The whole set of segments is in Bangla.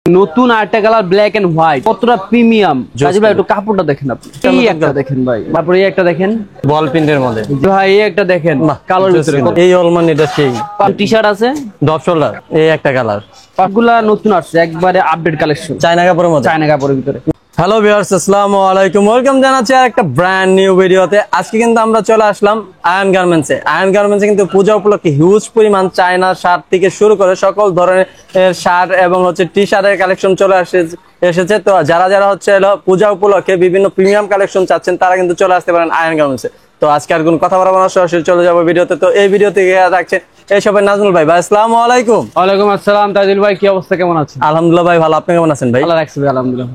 নতুন আরেকটা কালার ব্ল্যাক এন্ড হোয়াইট, কতটা প্রিমিয়াম। কাজী ভাই একটু কাপড়টা দেখেন আপনি, এই একটা দেখেন ভাই, তারপরে এই একটা দেখেন বল প্রিন্টের মধ্যে ভাই, এই একটা দেখেন কালোর ভিতরে, এই অলমান এটা সেই টি-শার্ট আছে ডপ শোল্ডার, এই একটা কালার। সবগুলা নতুন আসছে, একবারে আপডেট কালেকশন, চায়না কাপড়ের মধ্যে, চায়না কাপড়ের ভিতরে। হ্যালো ভিউয়ার্স, আসসালামু আলাইকুম, ওয়েলকাম জানাচ্ছি আর একটা ব্র্যান্ড নিউ ভিডিওতে। আজকে কিন্তু আমরা চলে আসলাম আয়ন গার্মেন্টসে। আয়ন গার্মেন্টসে কিন্তু পূজা উপলক্ষে হিউজ পরিমাণ চায়না শার্ট থেকে শুরু করে সকল ধরনের শার্ট এবং টি শার্টের কালেকশন চলে এসেছে। তো যারা যারা পূজা উপলক্ষে বিভিন্ন প্রিমিয়াম কালেকশন চাচ্ছেন তারা কিন্তু চলে আসতে পারেন আয়ন গার্মেন্টসে। তো আজকে আর কোন কথা বলবো না, সরাসরি চলে যাবো ভিডিওতে। তো এই ভিডিওতে থাকছে এই সবাই নাজমুল ভাই। ভাই আসসালামু আলাইকুম। ওয়ালাইকুম আসসালাম তাজিল ভাই, কি অবস্থা, কেমন আছেন? আলহামদুলিল্লাহ ভাই, ভালো। আপনি কেমন আছেন ভাই? ভালো রাখছি ভাই, আলহামদুলিল্লাহ।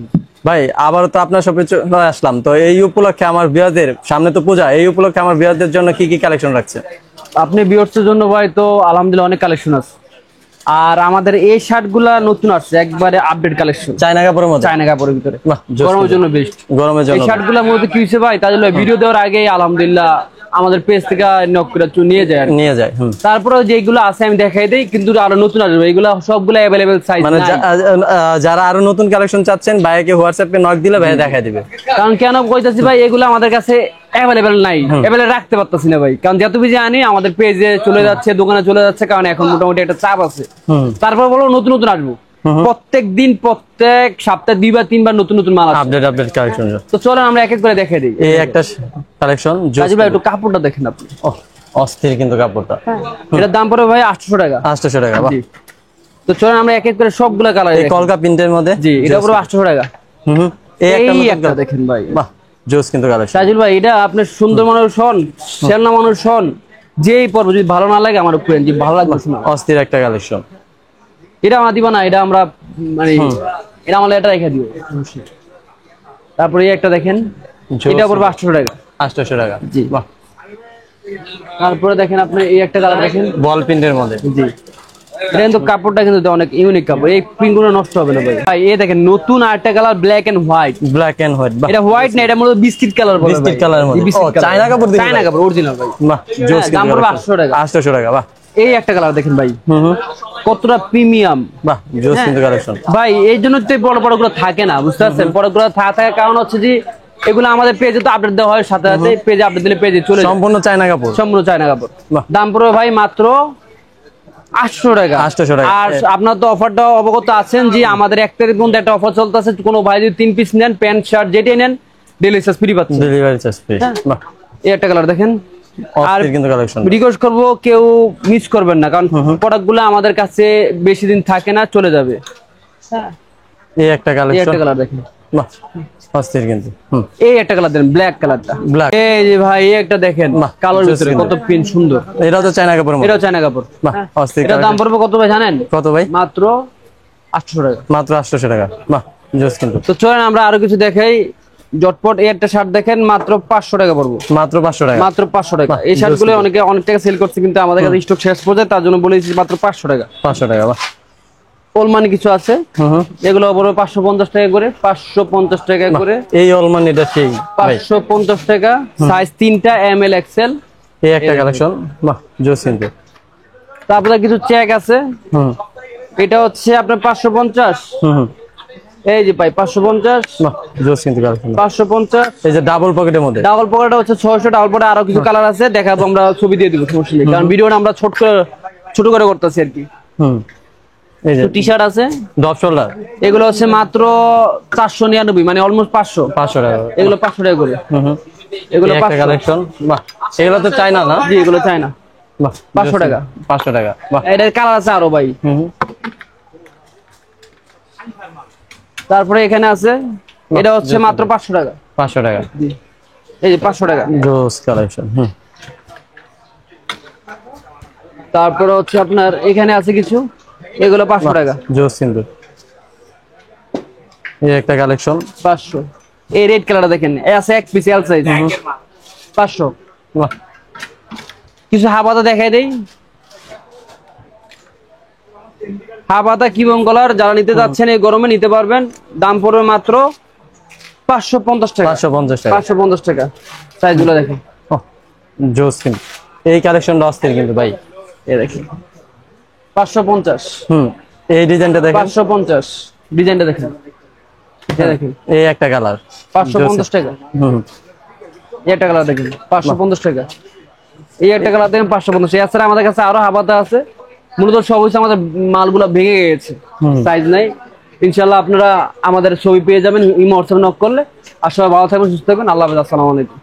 ভাই আবারও তো আপনার শপে চলে আসলাম। তো এই উপলক্ষে আমার বিয়ারদের সামনে তো পূজা, এই উপলক্ষে আমার বিয়ারদের জন্য কি কি কালেকশন রাখছে আপনি ভিউয়ার্সের জন্য ভাই? তো আলহামদুলিল্লাহ অনেক কালেকশন আছে, আর আমাদের এই শার্ট গুলা নতুন আসছে, একবারে আপডেট কালেকশন, চায়না কাপড়ের মধ্যে, চায়না কাপড়ের ভিতরে, জোস গরমের জন্য বেস্ট। গরমের জন্য এই শার্ট গুলা মূলত কি হয়েছে ভাই, তাজুল ভাই ভিডিও দেওয়ার আগে আলহামদুলিল্লাহ আমাদের পেজ থেকে নক করে নিয়ে যায়। তারপরে যেগুলো আছে আমি দেখাই দেই, কিন্তু আরো নতুন আসবে, এগুলো সবগুলো अवेलेबल সাইজ, মানে যারা আরো নতুন কালেকশন চাচ্ছেন ভাইকে হোয়াটসঅ্যাপে নক দিলে ভাই দেখাই দিবে। কারণ কেন কইতাছি ভাই, এগুলো আমাদের কাছে अवेलेबल নাই, अवेलेबल রাখতে পারতাছি না ভাই, কারণ যত বেশি আনি আমাদের পেজে চলে যাচ্ছে, দোকানে চলে যাচ্ছে, কারণ এখন মোটামুটি একটা চাপ আছে। তারপর বলো নতুন নতুন আসবো, প্রত্যেক দিন প্রত্যেক সপ্তাহে 2 বা 3 বার নতুন নতুন মাল আসবে, আপডেট কালেকশন। তো চলো আমরা এক এক করে দেখাই দিই। এই একটা কালেকশন কাজী ভাই একটু কাপড়টা দেখেন আপনি, অস্থির কিন্তু কাপড়টা। এটার দাম পড়বে ভাই 800 টাকা। 800 টাকা, বাহ। তো চলো আমরা এক এক করে সবগুলা কালার, এই কলকা প্রিন্টের মধ্যে, জি এটা পুরো 800 টাকা। এই একটা দেখেন ভাই, বাহ, জোস কিন্তু কালেকশন। তাজিল ভাই এটা আপনি সুন্দর মানুষ হন, শেরনা মানুষ হন, যেই পর্ব যদি ভালো না লাগে আমার উপরে, যে ভালো লাগবে না, অস্থির একটা কালেকশন। এটা আমরা দিব না, এটা আমরা মানে এটা আমরা এটা রেখে দিব। তারপরে এই একটা দেখেন, এটা পড়বে 800 টাকা। 800 টাকা, জি বাহ। তারপরে দেখেন আপনি এই একটা কালার দেখেন, বল প্রিন্টের মধ্যে, জি এটা কিন্তু কাপড়টা কিন্তু অনেক ইউনিক কাপড়, এই প্রিন্ট গুলো নষ্ট হবে না ভাই। ভাই এই দেখেন নতুন আরেকটা কালার ব্ল্যাক এন্ড হোয়াইট, এটা হোয়াইট না, এটা মূলত বিস্কিট কালার বলে, বিস্কিট কালারের মধ্যে, চায়না কাপড়, চায়না কাপড় অরিজিনাল ভাই, বাহ জোস। দাম পড়বে 800 টাকা। 800 টাকা, বাহ। এই একটা কালার দেখেন ভাই, কতটা প্রিমিয়াম, বাহ জোস কিন্তু কালেকশন ভাই। এই জন্য তো বড় বড় গুলো থাকে না, বুঝতে পারছেন? বড় গুলো থাকার কারণ হচ্ছে যে এগুলো আমাদের পেজে তো আপডেট দেওয়া হয়, সাথে সাথে পেজে আপডেট দিলে পেজে চলে, সম্পূর্ণ চায়না কাপড়, সম্পূর্ণ চায়না কাপড়। দাম পড়বে ভাই মাত্র 800 টাকা। 800 টাকা। আর আপনার তো অফারটা অবগত আছেন যে আমাদের 1 তারিখ পর্যন্ত একটা অফার চলতেছে, কোনো ভাই যদি 3 পিস নেন, প্যান্ট শার্ট যেটাই নেন, ডেলিভারি চার্জ ফ্রি পাচ্ছেন, ডেলিভারি চার্জ ফ্রি। বাহ, এই একটা কালার দেখেন। আর কিন্তু কালেকশন রিকোয়েস্ট করবো কেউ মিস করবেন না, কারণ প্রোডাক্ট গুলো আমাদের কাছে বেশি দিন থাকে না, চলে যাবে। এই একটা কালেকশন, এই একটা কালার দেখেন, বাহ অস্থির কিন্তু। এই একটা কালার দেন, ব্ল্যাক কালারটা, ব্ল্যাক। এই যে ভাই এই একটা দেখেন কালোর ভিতরে, কত প্রিন্ট সুন্দর। এটাও তো চায়না কাপড়, এটাও চায়না কাপড়, বাহ অস্থির। এটার দাম পড়বে কত ভাই জানেন? কত ভাই? মাত্র 800 টাকা। মাত্র 800 টাকা, বাহ জোস কিন্তু। তো চলেন আমরা আরো কিছু দেখাই। জটপট এই একটা শার্ট দেখেন, মাত্র 500 টাকা পড়বো, মাত্র 500 টাকা, মাত্র 500 টাকা। এই শার্ট গুলো অনেক টাকা সেল করছে, কিন্তু আমাদের কাছে স্টক শেষ পড়ে যায়, তার জন্য বলেছি মাত্র 500 টাকা। 500 টাকা, বাহ। ওলমানি কিছু আছে, এগুলো পড়বে 550 টাকা করে, 550 টাকা করে। এই অলমান এটা সেই 550 টাকা, সাইজ 3টা, ML XL। এই একটা কালেকশন, বাহ জোস কিন্তু। তারপরে কিছু চেক আছে, এটা হচ্ছে আপনার 550। এই যে ভাই 550, বাহ জোস কিন্তু কালেকশন। 550, এই যে ডাবল পকেটের মধ্যে, ডাবল পকেটটা হচ্ছে 600, ডাবল পকেটে আরো কিছু কালার আছে, দেখাবো, আমরা ছবি দিয়ে দিব, সমস্যা নেই, কারণ ভিডিওটা আমরা ছোট করে করতেছি আর কি। এই যে টি-শার্ট আছে ডপ শোল্ডার, এগুলো হচ্ছে মাত্র 499, মানে অলমোস্ট 500 টাকা, এগুলো 500 টাকা করে। এগুলো একটা কালেকশন, বাহ। এগুলো তো চায়না না? জি এগুলো চায়না, বাহ 500 টাকা, 500 টাকা, বাহ। এটার কালার আছে আরো ভাই। তারপরে এখানে আছে, এটা হচ্ছে মাত্র 500 টাকা, 500 টাকা, এই যে 500 টাকা। জোস কালেকশন। তারপরে হচ্ছে আপনার এখানে আছে কিছু, এগুলো 500 টাকা, জোস কিন্তু। এই একটা কালেকশন 500। এই রেড কালারটা দেখেন, আছে এক পিস এল সাইজ, 500। বাহ। কিছু হাফাতা দেখাই দেই, হাফাতা কি বঙ্গলার, যারা নিতে যাচ্ছেন এই গরমে নিতে পারবেন, দাম পড়বে মাত্র 550 টাকা। 550 টাকা, 550 টাকা। সাইজগুলো দেখেন, জোস কিন্তু। এই কালেকশনটা অস্থির কিন্তু ভাই, এই দেখেন 550। এই ডিজাইনটা দেখেন, 550। ডিজাইনটা দেখেন, এটা দেখেন, এই একটা কালার 550 টাকা। এই একটা কালার দেখেন 550 টাকা। এই একটা কালার দেখেন 550। এছাড়া আমাদের কাছে আরো হাবাতা আছে, মূলত সব হচ্ছে আমাদের মালগুলো ভেঙে গেছে, সাইজ নাই। ইনশাআল্লাহ আপনারা আমাদের ছবি পেয়ে যাবেন ইমো হোয়াটসঅ্যাপে নক করলে। আর সবাই ভালো থাকবেন, সুস্থ থাকবেন, আল্লাহ হাফেজ, আসসালামু আলাইকুম।